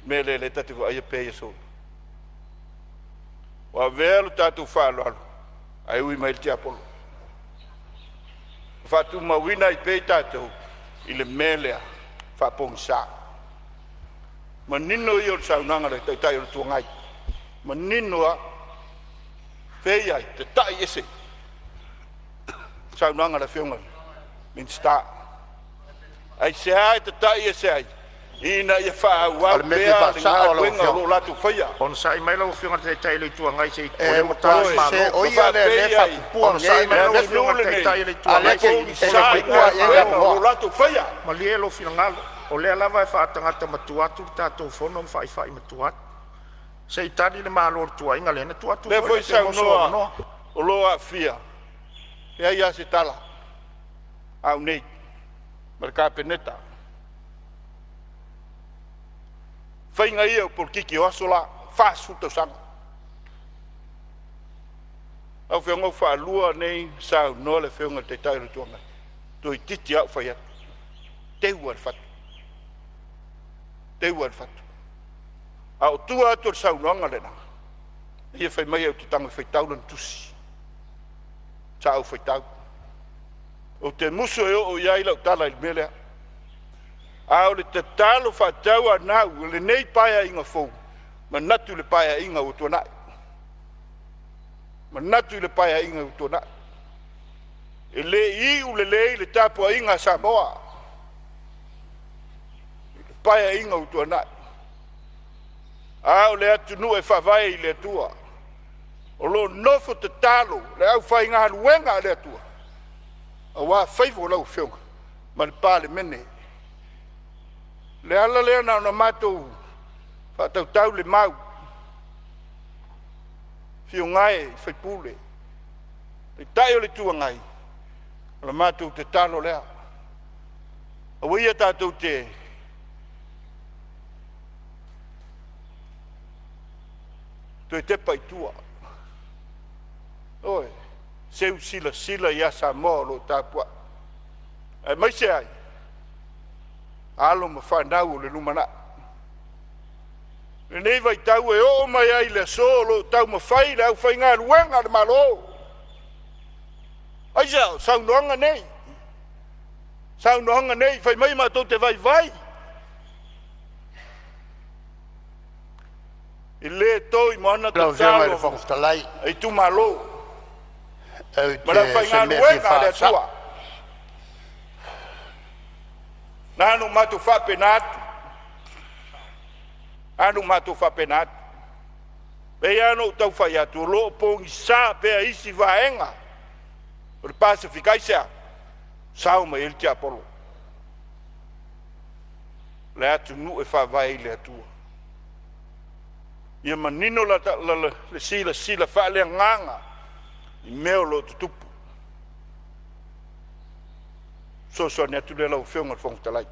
me le tatu ai pe yeso wa velo tatu falo ai ui mai te apolo fa tu ma wina i pe tatu ile melea fa pongsa manino yo saunanga le Taitai o tuangai manino a feia te tai ese saunanga le fionga min sta ai se ai te tai ese ai ina ia fa wa pea nga lo latu faia on sai mai lo fionga te tai le tuangai se o mo ta se o ia le fa pu sai mai lo fionga te tai le tuangai sai lo latu faia ma le lo fionga o le lava fa tangata matuatu tatou fono fai matuatu sei tali le malo tua inga le tuatu le foi sa no o lo afia ia se tala au nei marca peneta fainga ia por kiki o asola fasu to sang au fionga fa lua nei sa no le fionga te tai tuanga to titi au faia te ua fat te ua fat au tua to sa no le na ia fai mai au tanga fai tau na tusi sa au fai tau o te muso o ia ila tala il mele au le te talo fa tau ana le nei paia inga fo ma natu le paia inga o tona ma natu le paia inga o tona ele I u le tapo inga Samoa paia inga o tona au le atu nu e favai le tua o lo nofo te talo le au fai ngā luenga le tua a wā whaifo lau whionga ma le pāle mene le ala lea na ona mātou whātau tau le mau whiongae whaipule le tai o le tua ngai ona mātou te talo lea a wia tātou te te pai tua oi seu sila ia Samoa lo tapua ai mai se ai alo ma whanau le lumana le nei vai tau e o mai ai le solo tau ma whai le au whai ngā ruenga le malo ai sau noanga nei whai mai mātou te vai i le toi mana te talo ai tu malo ma la whai ngā ruenga le tua nanu matu whapenatu anu matu whapenatu pei anu tau whai atu lo pongi sa pea isi vaenga o le Pasifika isea sao mai il te apolo le atu nu e whawai le atua ia manino le sila whaelea nganga i meo lo tutupu so ne atu le lau whionga whongtalai